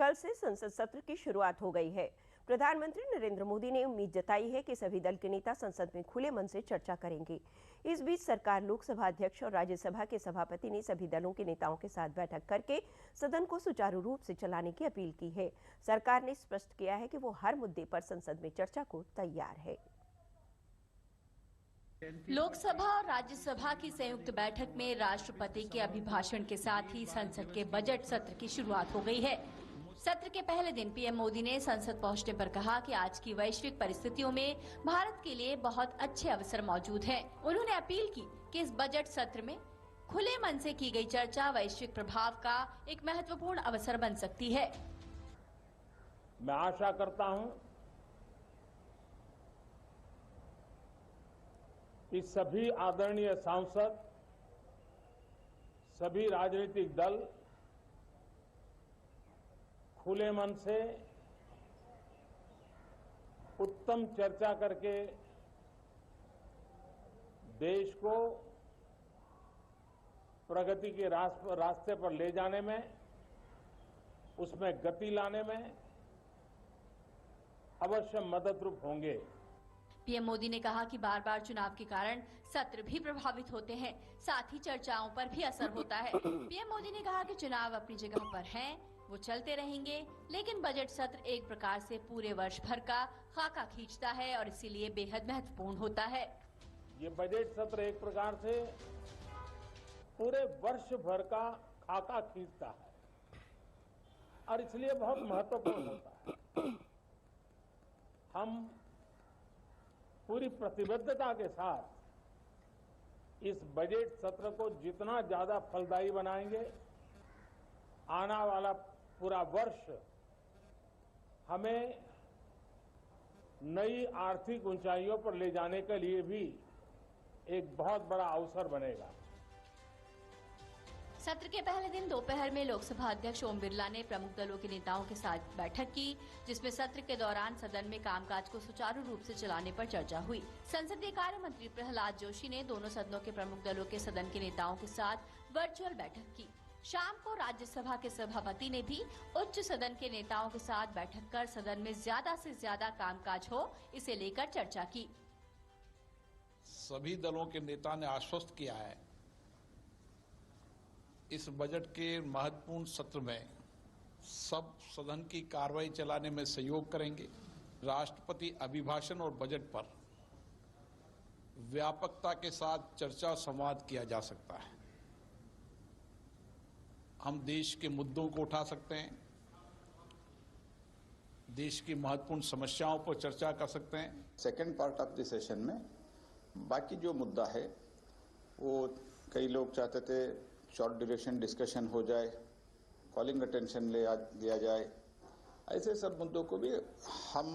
कल से संसद सत्र की शुरुआत हो गई है। प्रधानमंत्री नरेंद्र मोदी ने उम्मीद जताई है कि सभी दल के नेता संसद में खुले मन से चर्चा करेंगे। इस बीच सरकार लोकसभा अध्यक्ष और राज्यसभा के सभापति ने सभी दलों के नेताओं के साथ बैठक करके सदन को सुचारू रूप से चलाने की अपील की है। सरकार ने स्पष्ट किया है कि वो हर मुद्दे पर संसद में चर्चा को तैयार है। लोकसभा और राज्यसभा की संयुक्त बैठक में राष्ट्रपति के अभिभाषण के साथ ही संसद के बजट सत्र की शुरुआत हो गई है। सत्र के पहले दिन पीएम मोदी ने संसद पहुंचने पर कहा कि आज की वैश्विक परिस्थितियों में भारत के लिए बहुत अच्छे अवसर मौजूद हैं। उन्होंने अपील की कि इस बजट सत्र में खुले मन से की गई चर्चा वैश्विक प्रभाव का एक महत्वपूर्ण अवसर बन सकती है। मैं आशा करता हूं कि सभी आदरणीय सांसद, सभी राजनीतिक दल खुले मन से उत्तम चर्चा करके देश को प्रगति के रास्ते पर ले जाने में, उसमें गति लाने में अवश्य मददरूप होंगे। पीएम मोदी ने कहा कि बार बार चुनाव के कारण सत्र भी प्रभावित होते हैं, साथ ही चर्चाओं पर भी असर होता है। पीएम मोदी ने कहा कि चुनाव अपनी जगह पर हैं, वो चलते रहेंगे, लेकिन बजट सत्र एक प्रकार से पूरे वर्ष भर का खाका खींचता है और इसीलिए बेहद महत्वपूर्ण होता है। ये बजट सत्र एक प्रकार से पूरे वर्ष भर का खाका खींचता है और इसलिए बहुत महत्वपूर्ण होता है। हम पूरी प्रतिबद्धता के साथ इस बजट सत्र को जितना ज्यादा फलदायी बनाएंगे, आने वाला पूरा वर्ष हमें नई आर्थिक ऊंचाइयों पर ले जाने के लिए भी एक बहुत बड़ा अवसर बनेगा। सत्र के पहले दिन दोपहर में लोकसभा अध्यक्ष ओम बिरला ने प्रमुख दलों के नेताओं के साथ बैठक की, जिसमें सत्र के दौरान सदन में कामकाज को सुचारू रूप से चलाने पर चर्चा हुई। संसदीय कार्य मंत्री प्रहलाद जोशी ने दोनों सदनों के प्रमुख दलों के सदन के नेताओं के साथ वर्चुअल बैठक की। शाम को राज्यसभा के सभापति ने भी उच्च सदन के नेताओं के साथ बैठक कर सदन में ज्यादा से ज्यादा कामकाज हो, इसे लेकर चर्चा की। सभी दलों के नेता ने आश्वस्त किया है इस बजट के महत्वपूर्ण सत्र में सब सदन की कार्रवाई चलाने में सहयोग करेंगे। राष्ट्रपति अभिभाषण और बजट पर व्यापकता के साथ चर्चा संवाद किया जा सकता है। हम देश के मुद्दों को उठा सकते हैं, देश की महत्वपूर्ण समस्याओं पर चर्चा कर सकते हैं। Second part of the session में बाकी जो मुद्दा है वो कई लोग चाहते थे शॉर्ट ड्यूरेशन डिस्कशन हो जाए, कॉलिंग अटेंशन दिया जाए। ऐसे सब मुद्दों को भी हम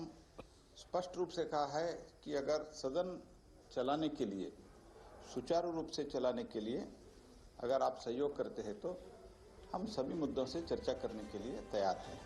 स्पष्ट रूप से कहा है कि अगर सदन चलाने के लिए, सुचारू रूप से चलाने के लिए अगर आप सहयोग करते हैं तो हम सभी मुद्दों से चर्चा करने के लिए तैयार हैं।